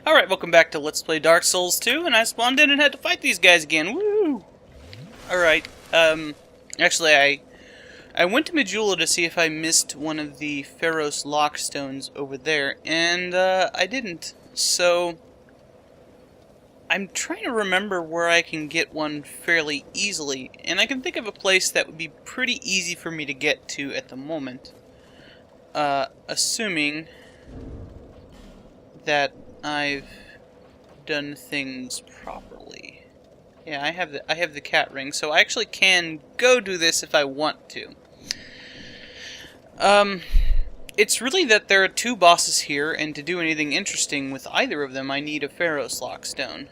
Alright, welcome back to Let's Play Dark Souls 2, and I spawned in and had to fight these guys again. Woo! Alright, actually I went to Majula to see if I missed one of the Pharos Lockstones over there, and I didn't. So I'm trying to remember where I can get one fairly easily, and I can think of a place that would be pretty easy for me to get to at the moment. Assuming that I've done things properly. Yeah, I have the cat ring, so I actually can go do this if I want to. It's really that there are two bosses here, and to do anything interesting with either of them, I need a Pharos Lockstone.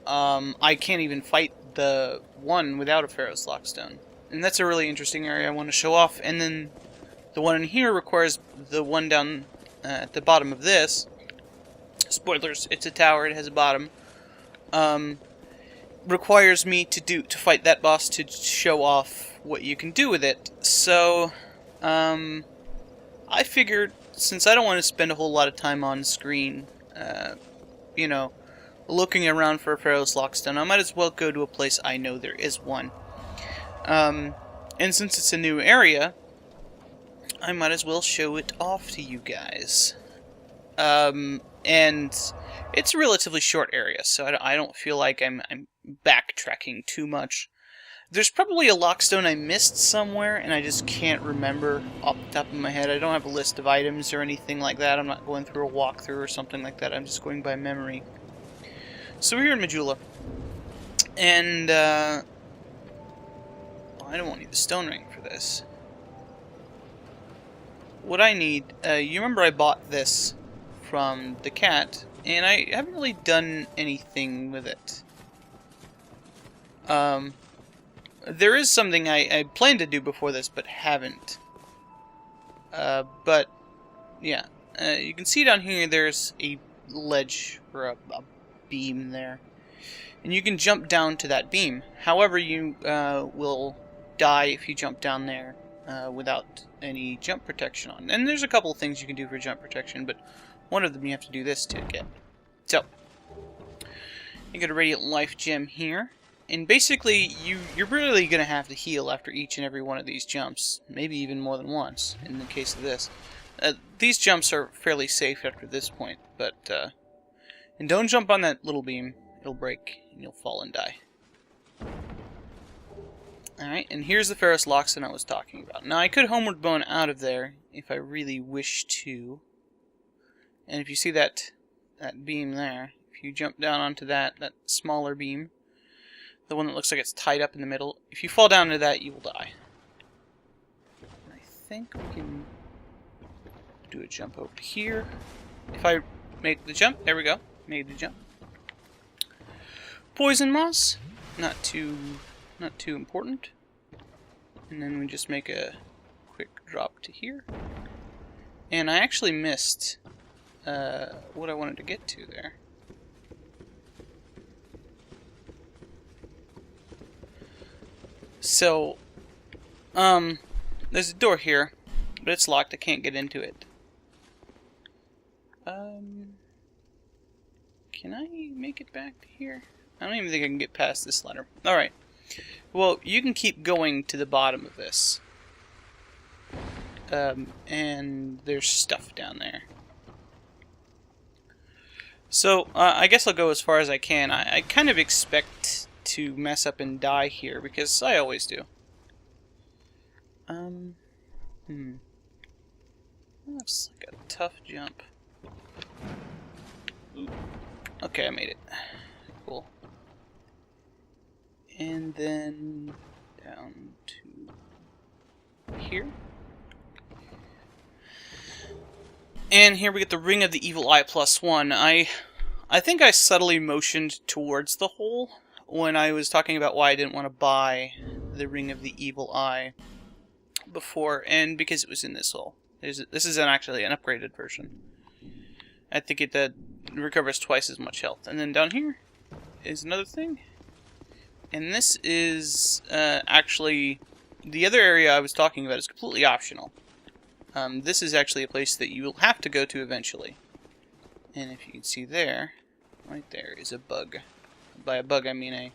I can't even fight the one without a Pharos Lockstone. And that's a really interesting area I want to show off. And then the one in here requires the one down at the bottom of this. Spoilers, it's a tower, it has a bottom. Requires me to fight that boss to show off what you can do with it. So, I figured, since I don't want to spend a whole lot of time on screen, you know, looking around for a Pharos Lockstone, I might as well go to a place I know there is one. And since it's a new area, I might as well show it off to you guys. And it's a relatively short area, so I don't feel like I'm backtracking too much. There's probably a lockstone I missed somewhere, and I just can't remember off the top of my head. I don't have a list of items or anything like that. I'm not going through a walkthrough or something like that. I'm just going by memory. So we're here in Majula. And, I don't need the stone ring for this. What I need, you remember I bought this from the cat, and I haven't really done anything with it. There is something I planned to do before this, but haven't. But, yeah. You can see down here there's a ledge, or a beam there. And you can jump down to that beam. However, you will die if you jump down there without any jump protection on. And there's a couple of things you can do for jump protection, but one of them you have to do this to get. So, you get a Radiant Life Gem here. And basically, you're really going to have to heal after each and every one of these jumps. Maybe even more than once, in the case of this. These jumps are fairly safe after this point, but, and don't jump on that little beam. It'll break, and you'll fall and die. Alright, and here's the Pharos Lockstone I was talking about. Now, I could Homeward Bone out of there, if I really wish to. And if you see that beam there, if you jump down onto that smaller beam, the one that looks like it's tied up in the middle, if you fall down into that, you will die. I think we can do a jump over here. If I make the jump, there we go, made the jump. Poison moss, not too important. And then we just make a quick drop to here. And I actually missed what I wanted to get to there. So, there's a door here, but it's locked. I can't get into it. Can I make it back to here? I don't even think I can get past this ladder. Alright. Well, you can keep going to the bottom of this. And there's stuff down there. So, I guess I'll go as far as I can. I kind of expect to mess up and die here, because I always do. Looks like a tough jump. Ooh. Okay, I made it. Cool. And then down to here. And here we get the Ring of the Evil Eye +1. I think I subtly motioned towards the hole when I was talking about why I didn't want to buy the Ring of the Evil Eye before, and because it was in this hole. This is actually an upgraded version. I think it recovers twice as much health. And then down here is another thing. And this is actually the other area I was talking about is completely optional. This is actually a place that you will have to go to eventually. And if you can see there, right there is a bug. By a bug, I mean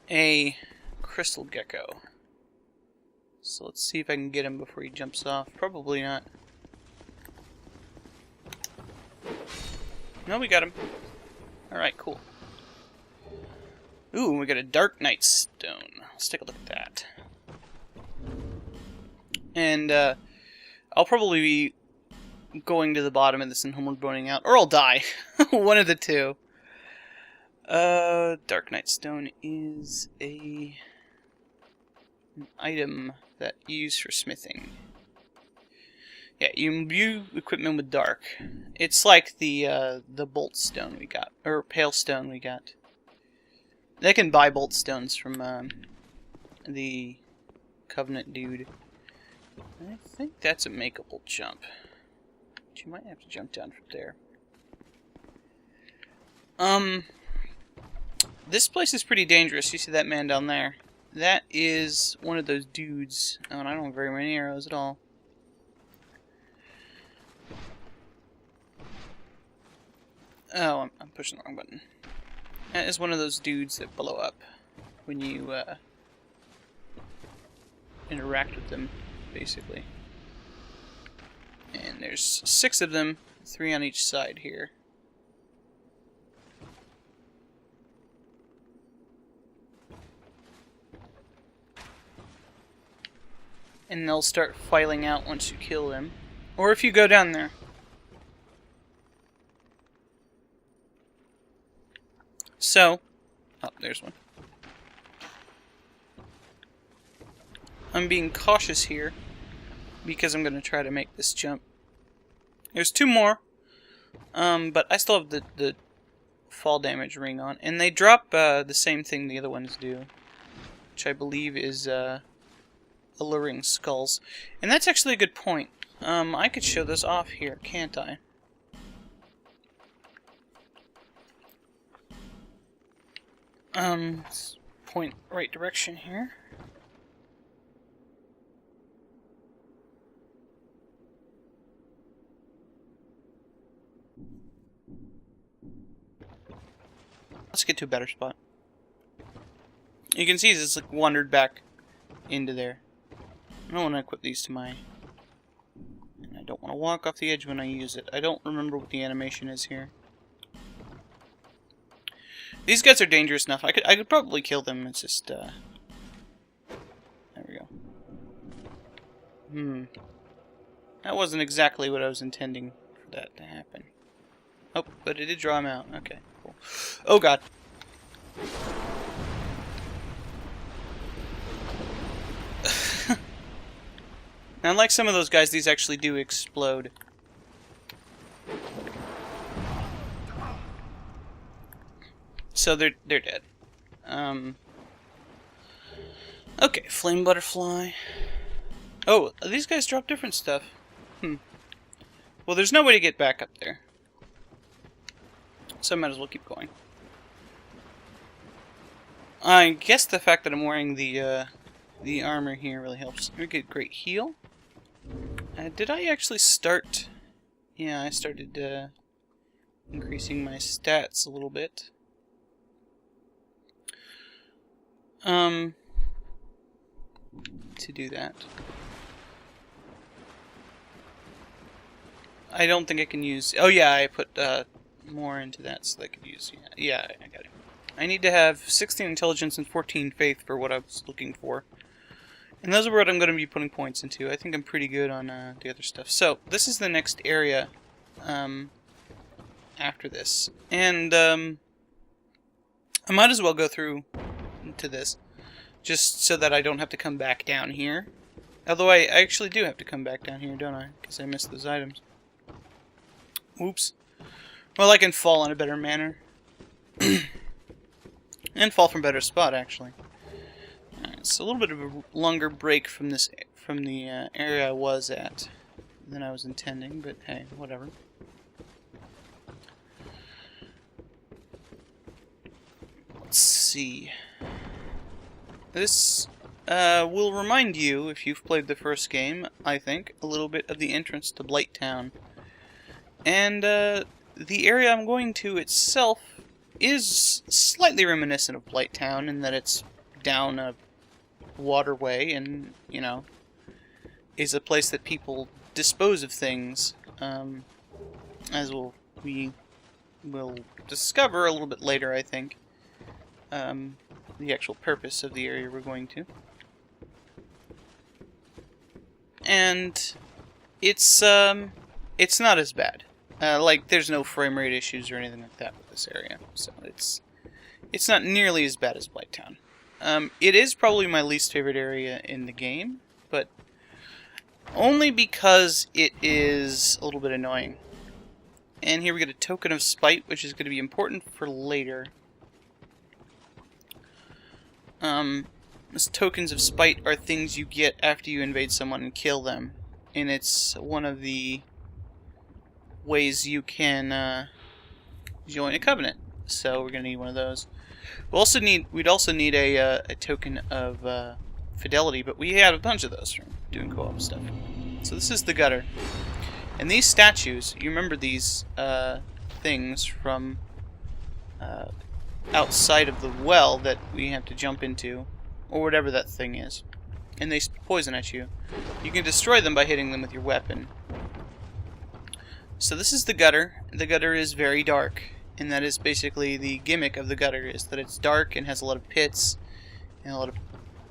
a crystal gecko. So let's see if I can get him before he jumps off. Probably not. No, we got him. Alright, cool. Ooh, we got a Dark Knight stone. Let's take a look at that. And, I'll probably be going to the bottom of this and homeward boning out, or I'll die. One of the two. Dark Knight stone is an item that you use for smithing. Yeah, you imbue equipment with dark. It's like the bolt stone we got, or pale stone we got. They can buy bolt stones from the Covenant dude. I think that's a makeable jump. But you might have to jump down from there. This place is pretty dangerous. You see that man down there? That is one of those dudes. Oh, and I don't have very many arrows at all. Oh, I'm pushing the wrong button. That is one of those dudes that blow up when you interact with them, basically. And there's 6 of them, 3 on each side here. And they'll start filing out once you kill them. Or if you go down there. So, oh, there's one. I'm being cautious here because I'm going to try to make this jump. There's 2 more, but I still have the fall damage ring on, and they drop the same thing the other ones do, which I believe is alluring skulls. And that's actually a good point. I could show this off here, can't I? Let's point right direction here. Let's get to a better spot. You can see it's like wandered back into there. I don't want to equip these to my... And I don't want to walk off the edge when I use it. I don't remember what the animation is here. These guys are dangerous enough. I could probably kill them. It's just there we go. That wasn't exactly what I was intending for that to happen. Oh, but it did draw him out. Okay, cool. Oh god. Now, unlike some of those guys, these actually do explode. So they're dead. Okay, flame butterfly. Oh, these guys drop different stuff. Well, there's no way to get back up there, so I might as well keep going. I guess the fact that I'm wearing the armor here really helps. We get great heal. Did I actually start? Yeah, I started increasing my stats a little bit. To do that. I don't think I can use... Oh yeah, I put more into that so I could use... Yeah, I got it. I need to have 16 intelligence and 14 faith for what I was looking for. And those are what I'm going to be putting points into. I think I'm pretty good on the other stuff. So, this is the next area after this. And I might as well go through to this, just so that I don't have to come back down here. Although I actually do have to come back down here, don't I? Because I missed those items. Oops. Well, I can fall in a better manner. And fall from a better spot, actually. Alright, so a little bit of a longer break from this, from the area I was at than I was intending, but hey, whatever. Let's see. This will remind you, if you've played the first game, I think, a little bit of the entrance to Blighttown. And the area I'm going to itself is slightly reminiscent of Blighttown in that it's down a waterway and, you know, is a place that people dispose of things, as we will discover a little bit later, I think, the actual purpose of the area we're going to. And it's not as bad. Like, there's no frame rate issues or anything like that with this area, so it's not nearly as bad as Blighttown. It is probably my least favorite area in the game, but only because it is a little bit annoying. And here we get a token of spite, which is going to be important for later. These tokens of spite are things you get after you invade someone and kill them, and it's one of the ways you can join a covenant. So we're going to need one of those. We'd also need a token of fidelity, but we had a bunch of those from doing co-op stuff. So this is the gutter. And these statues, you remember these things from outside of the well that we have to jump into, or whatever that thing is. And they poison at you. You can destroy them by hitting them with your weapon. So this is the gutter. The gutter is very dark, and that is basically the gimmick of the gutter, is that it's dark and has a lot of pits and a lot of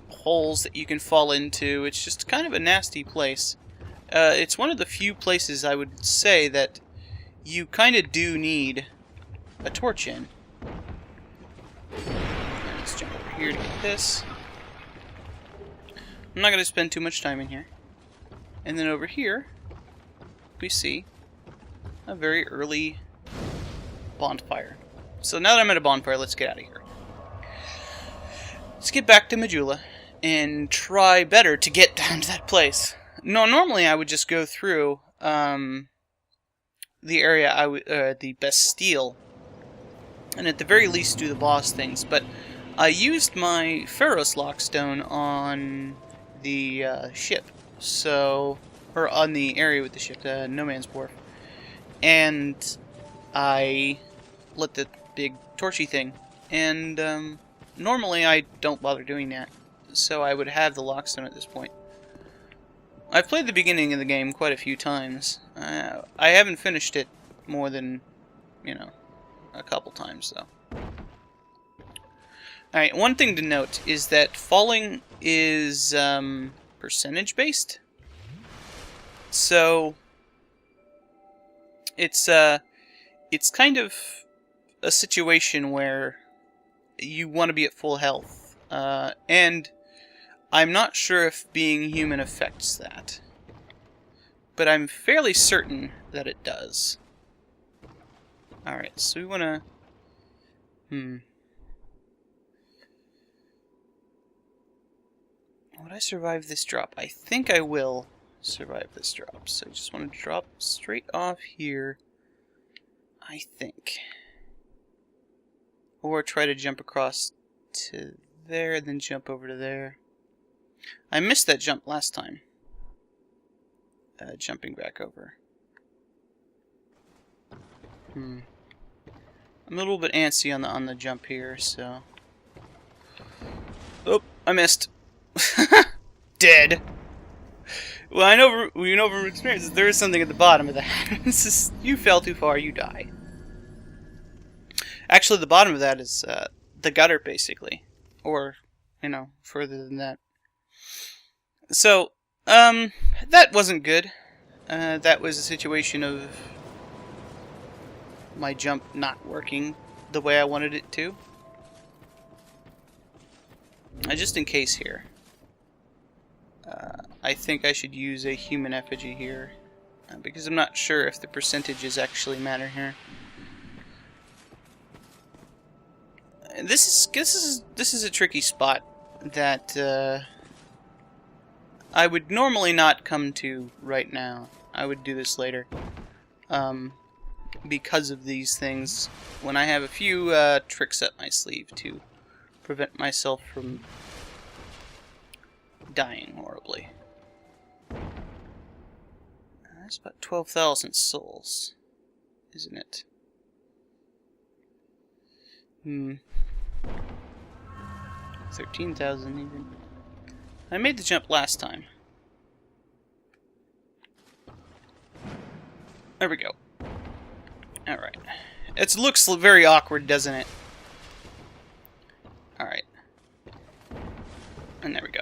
holes that you can fall into. It's just kind of a nasty place. It's one of the few places I would say that you kind of do need a torch in. Let's jump over here to get this. I'm not going to spend too much time in here. And then over here, we see a very early bonfire. So now that I'm at a bonfire, let's get out of here. Let's get back to Majula and try better to get down to that place. No, normally I would just go through the area, the Bastille, and at the very least do the boss things, but I used my Pharos Lockstone on the ship, or on the area with the ship, No Man's Wharf, and I lit the big torchy thing, and normally I don't bother doing that, so I would have the Lockstone at this point. I've played the beginning of the game quite a few times. I haven't finished it more than, you know, a couple times, though. Alright, one thing to note is that falling is percentage-based. So it's kind of a situation where you want to be at full health. And I'm not sure if being human affects that, but I'm fairly certain that it does. Alright, so we want to... Would I survive this drop? I think I will survive this drop, so I just want to drop straight off here, I think. Or try to jump across to there, and then jump over to there. I missed that jump last time. Jumping back over. I'm a little bit antsy on the jump here, so... Oh, I missed. Dead. Well, we know from experience that there is something at the bottom of that. This is, you fell too far, you die. Actually, the bottom of that is the gutter, basically, or you know, further than that. So, that wasn't good. That was a situation of my jump not working the way I wanted it to. Just in case here, I think I should use a human effigy here, because I'm not sure if the percentages actually matter here. This is a tricky spot that I would normally not come to right now. I would do this later, because of these things. When I have a few tricks up my sleeve to prevent myself from dying horribly. That's about 12,000 souls. isn't it? 13,000 even. I made the jump last time. There we go. Alright. It looks very awkward, doesn't it? Alright. And there we go.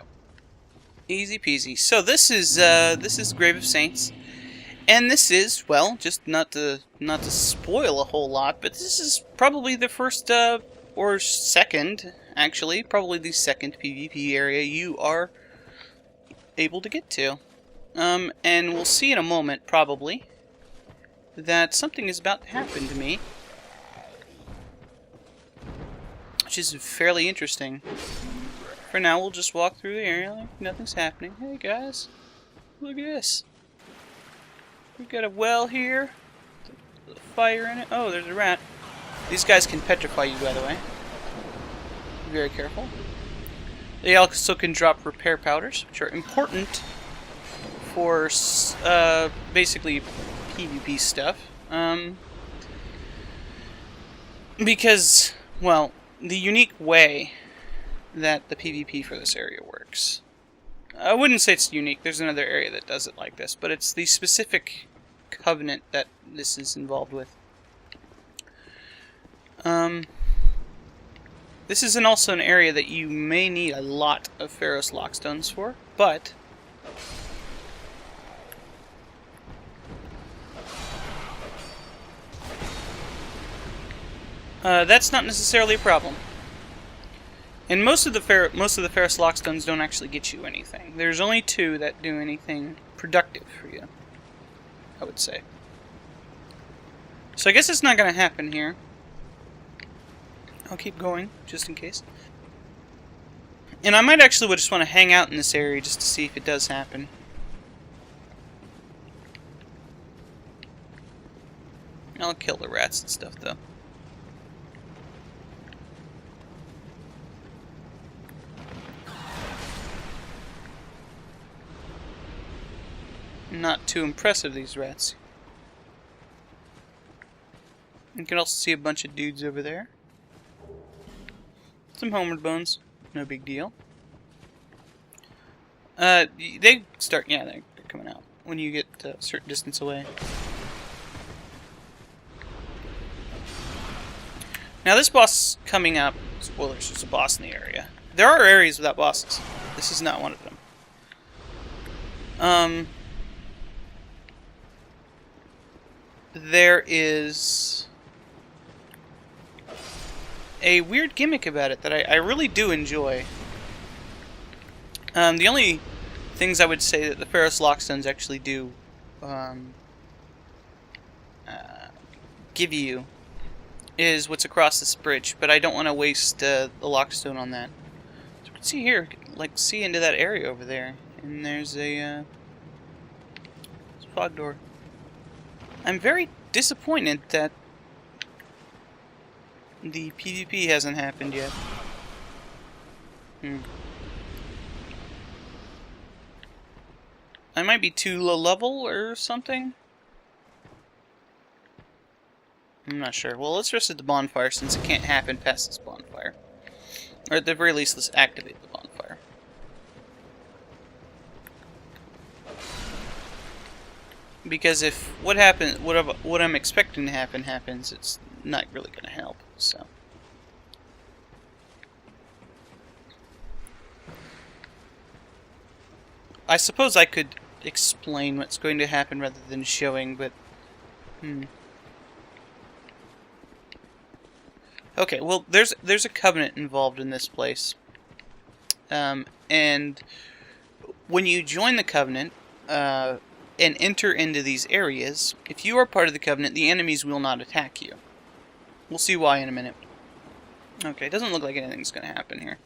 Easy peasy. So this is Grave of Saints. And this is, well, just not to spoil a whole lot, but this is probably the first or second, actually, probably the second PvP area you are able to get to. And we'll see in a moment, probably, that something is about to happen to me, which is fairly interesting. For now, we'll just walk through the area like nothing's happening. Hey guys, look at this. We've got a well here, with a fire in it. Oh, there's a rat. These guys can petrify you, by the way. Be very careful. They also can drop repair powders, which are important for basically PvP stuff. Because, well, the unique way that the PvP for this area works. I wouldn't say it's unique. There's another area that does it like this, but it's the specific covenant that this is involved with. This is also an area that you may need a lot of Ferrous Lockstones for, but that's not necessarily a problem. And most of the Ferrous Lockstones don't actually get you anything. There's only 2 that do anything productive for you, I would say. So I guess it's not going to happen here. I'll keep going, just in case. And I might actually just want to hang out in this area just to see if it does happen. I'll kill the rats and stuff, though. Not too impressive, these rats. You can also see a bunch of dudes over there. Some homeward bones. No big deal. They start, yeah, they're coming out when you get a certain distance away. Now this boss coming up, spoilers, there's a boss in the area. There are areas without bosses. This is not one of them. There is a weird gimmick about it that I really do enjoy. The only things I would say that the Ferrous Lockstones actually do give you is what's across this bridge, but I don't want to waste the Lockstone on that. So we can see here, like see into that area over there, and there's a fog door. I'm very disappointed that the PvP hasn't happened yet. I might be too low level or something. I'm not sure. Well, let's rest at the bonfire since it can't happen past this bonfire. Or at the very least, let's activate the bonfire. Because if what I'm expecting to happen happens, it's not really going to help. So, I suppose I could explain what's going to happen rather than showing, but okay. Well, there's a covenant involved in this place, and when you join the covenant and enter into these areas, if you are part of the covenant, the enemies will not attack you. We'll see why in a minute. Okay, it doesn't look like anything's going to happen here.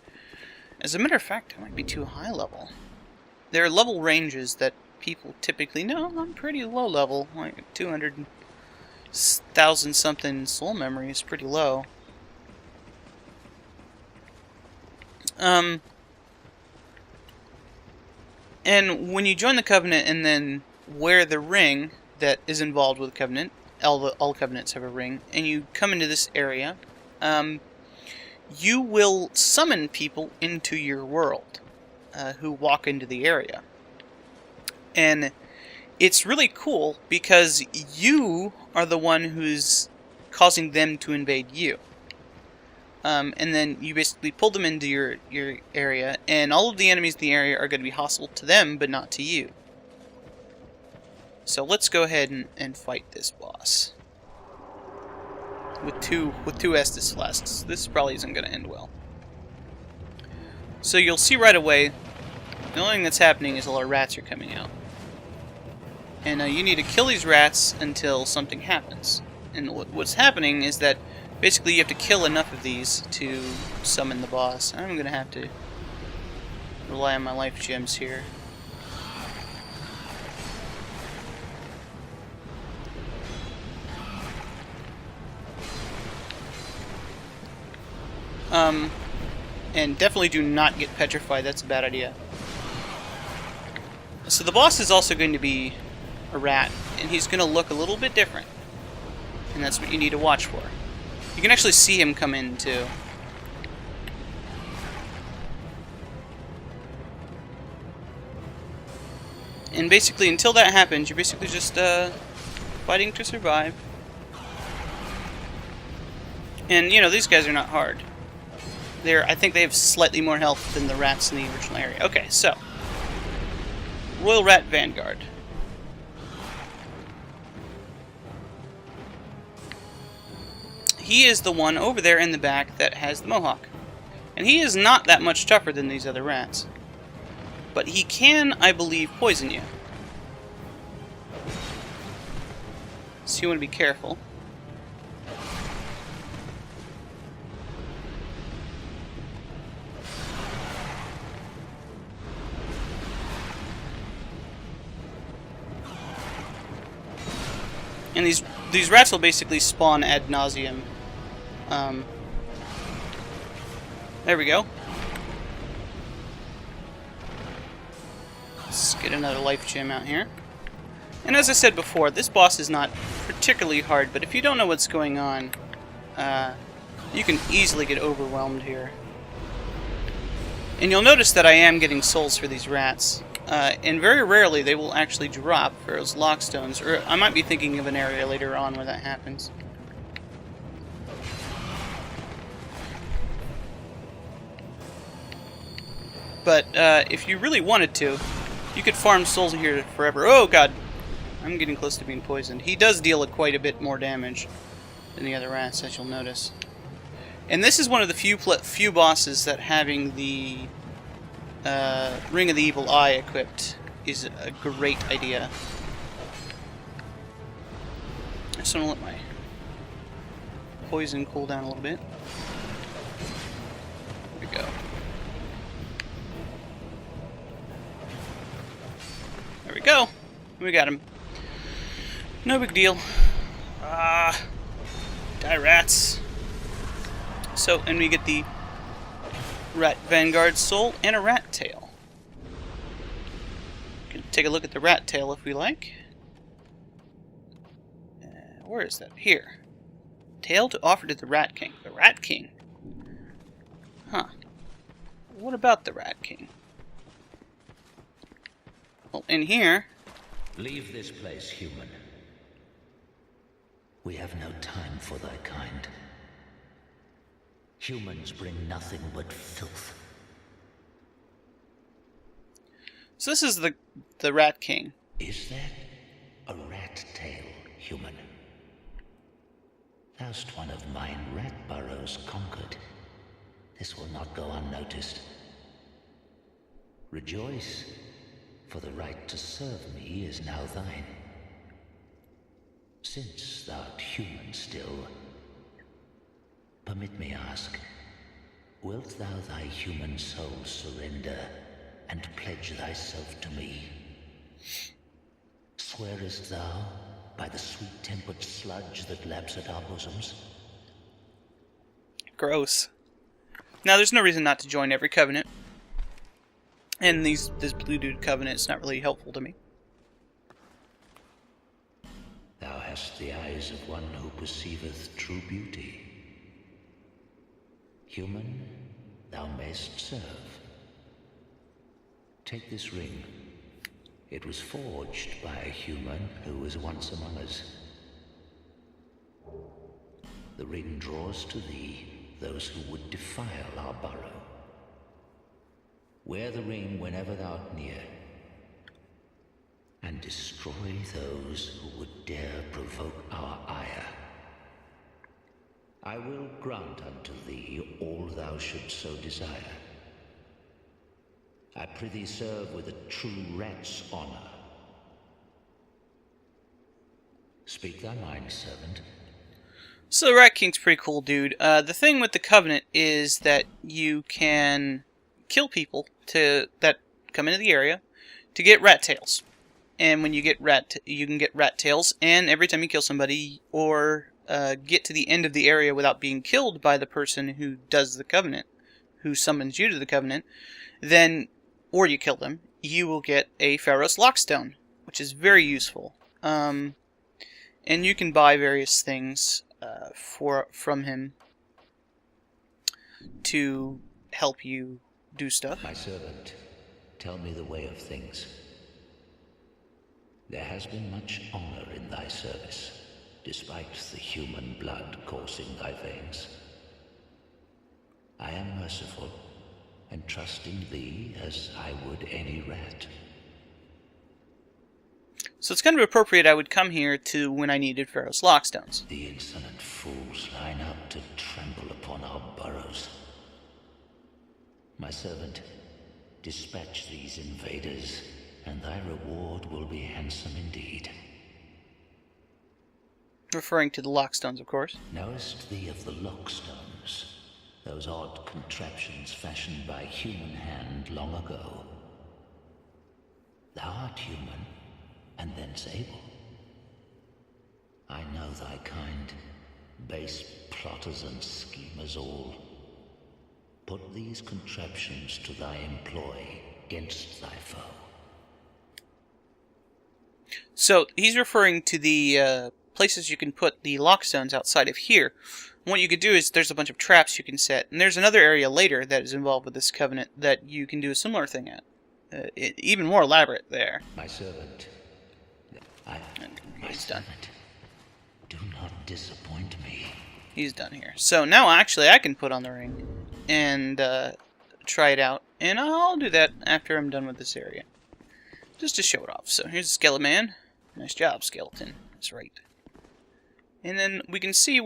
As a matter of fact, I might be too high level. There are level ranges that people typically know. I'm pretty low level, like 200,000 something soul memory is pretty low. And when you join the covenant and then wear the ring that is involved with the covenant, all covenants have a ring, and you come into this area, you will summon people into your world who walk into the area. And it's really cool because you are the one who's causing them to invade you. And then you basically pull them into your area, and all of the enemies in the area are going to be hostile to them, but not to you. So let's go ahead and fight this boss. With two Estus flasks. This probably isn't going to end well. So you'll see right away, the only thing that's happening is a lot of rats are coming out. And you need to kill these rats until something happens. And what's happening is that basically you have to kill enough of these to summon the boss. I'm going to have to rely on my life gems here. And definitely do not get petrified, that's a bad idea. So the boss is also going to be a rat, and he's going to look a little bit different. And that's what you need to watch for. You can actually see him come in, too. And basically, until that happens, you're basically just fighting to survive. And, you know, these guys are not hard. I think they have slightly more health than the rats in the original area. Okay, so. Royal Rat Vanguard. He is the one over there in the back that has the mohawk. And he is not that much tougher than these other rats. But he can, I believe, poison you. So you want to be careful. And these rats will basically spawn ad nauseum. There we go. Let's get another life gem out here. And as I said before, this boss is not particularly hard, but if you don't know what's going on, you can easily get overwhelmed here. And you'll notice that I am getting souls for these rats. And very rarely they will actually drop for those lockstones, or I might be thinking of an area later on where that happens. But if you really wanted to, you could farm souls here forever. Oh god, I'm getting close to being poisoned. He does deal quite a bit more damage than the other rats, as you'll notice. And this is one of the few bosses that having the Ring of the Evil Eye equipped is a great idea. I just want to let my poison cool down a little bit. There we go. There we go. We got him. No big deal. Die rats. So, and we get the Rat Vanguard soul and a rat tail. We can take a look at the rat tail if we like. Where is that? Here. Tail to offer to the Rat King. The Rat King? Huh. What about the Rat King? Well, in here... Leave this place, human. We have no time for thy kind. Humans bring nothing but filth. So this is the Rat King. Is that a rat tail, human? Thou'st one of mine rat burrows conquered. This will not go unnoticed. Rejoice, for the right to serve me is now thine. Since thou'rt human still, permit me ask, wilt thou thy human soul surrender and pledge thyself to me? Swearest thou by the sweet-tempered sludge that laps at our bosoms? Gross. Now, there's no reason not to join every covenant. And this blue dude covenant is not really helpful to me. Thou hast past the eyes of one who perceiveth true beauty. Human, thou mayst serve. Take this ring. It was forged by a human who was once among us. The ring draws to thee those who would defile our burrow. Wear the ring whenever thou art near, and destroy those who would dare provoke our ire. I will grant unto thee all thou shouldst so desire. I prithee serve with a true rat's honor. Speak thy mind, servant. So the Rat King's pretty cool, dude. The thing with the Covenant is that you can kill people that come into the area to get rat tails. And when you get you can get rat tails, and every time you kill somebody or get to the end of the area without being killed by the person who does the Covenant, who summons you to the Covenant, then, or you kill them, you will get a Pharaoh's Lockstone, which is very useful. And you can buy various things from him to help you do stuff. My servant, tell me the way of things. There has been much honor in thy service, despite the human blood coursing thy veins. I am merciful, and trust in thee as I would any rat. So it's kind of appropriate I would come here to when I needed Pharaoh's Lockstones. The insolent fools line up to trample upon our burrows. My servant, dispatch these invaders, and thy reward will be handsome indeed. Referring to the Lockstones, of course. Knowest thee of the Lockstones? Those odd contraptions fashioned by human hand long ago. Thou art human, and thence able. I know thy kind, base plotters and schemers all. Put these contraptions to thy employ against thy foe. So he's referring to the places you can put the Lockstones outside of here. And what you could do is there's a bunch of traps you can set, and there's another area later that is involved with this Covenant that you can do a similar thing at. Even more elaborate there. My servant, He's done. Do not disappoint me. He's done here. So now actually I can put on the ring and try it out. And I'll do that after I'm done with this area. Just to show it off. So here's the Skeleton Man. Nice job, Skeleton. That's right. And then we can see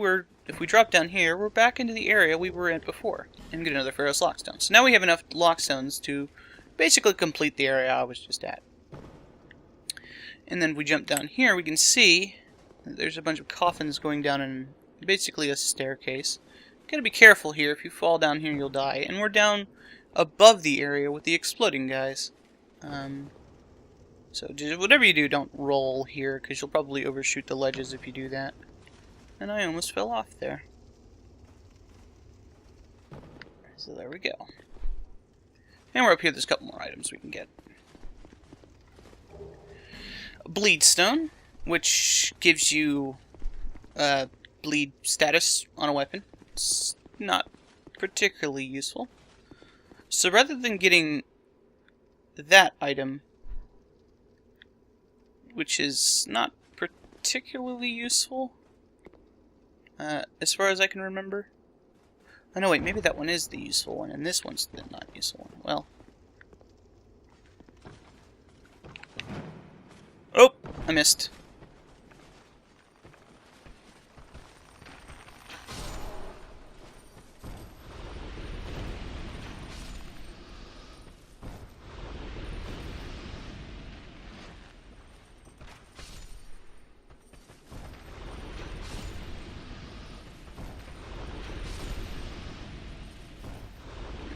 if we drop down here, we're back into the area we were in before. And get another Pharaoh's Lockstone. So now we have enough Lockstones to basically complete the area I was just at. And then we jump down here, we can see that there's a bunch of coffins going down in basically a staircase. Gotta be careful here. If you fall down here, you'll die. And we're down above the area with the exploding guys. So whatever you do, don't roll here, because you'll probably overshoot the ledges if you do that. And I almost fell off there. So there we go. And we're up here, there's a couple more items we can get. Bleed Stone, which gives you bleed status on a weapon. It's not particularly useful. So rather than getting that item, which is not particularly useful, as far as I can remember. Oh no, wait, maybe that one is the useful one, and this one's the not useful one. Well. Oh, I missed.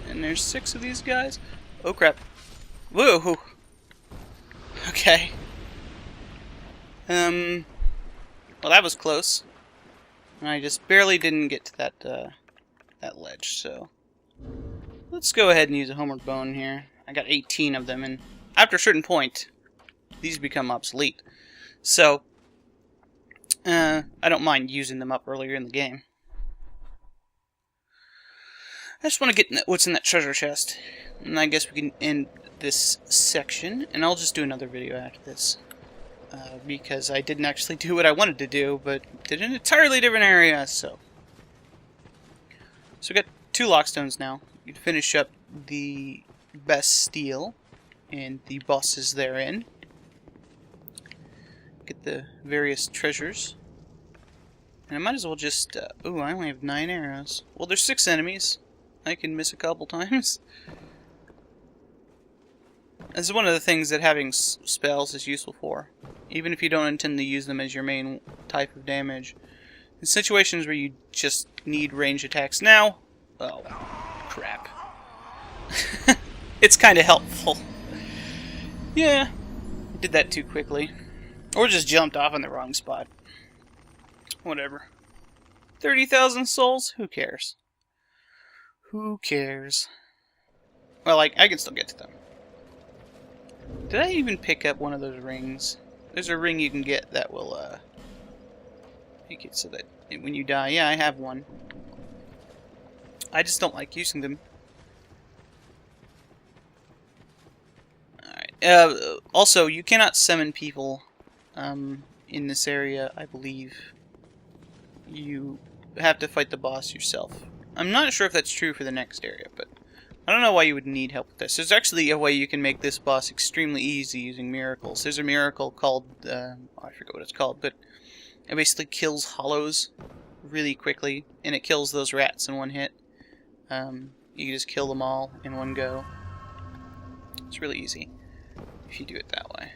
And there's 6 of these guys. Oh crap. Whoa. Okay. Well, that was close. I just barely didn't get to that ledge, so let's go ahead and use a homeward bone here. I got 18 of them, and after a certain point, these become obsolete. So, I don't mind using them up earlier in the game. I just want to get what's in that treasure chest. And I guess we can end this section, and I'll just do another video after this. Because I didn't actually do what I wanted to do, but did an entirely different area, so... So we got 2 lockstones now. You can finish up the Bastille and the bosses therein. Get the various treasures. And I might as well just... ooh, I only have 9 arrows. Well, there's 6 enemies. I can miss a couple times. This is one of the things that having spells is useful for. Even if you don't intend to use them as your main type of damage. In situations where you just need range attacks now... Oh, crap. It's kind of helpful. Yeah, I did that too quickly. Or just jumped off in the wrong spot. Whatever. 30,000 souls? Who cares? Who cares? Well, I can still get to them. Did I even pick up one of those rings? There's a ring you can get that will, make it so that when you die... Yeah, I have one. I just don't like using them. Alright. Also, you cannot summon people in this area, I believe. You have to fight the boss yourself. I'm not sure if that's true for the next area, but I don't know why you would need help with this. There's actually a way you can make this boss extremely easy using miracles. There's a miracle called, I forget what it's called, but it basically kills hollows really quickly, and it kills those rats in one hit. You can just kill them all in one go. It's really easy if you do it that way.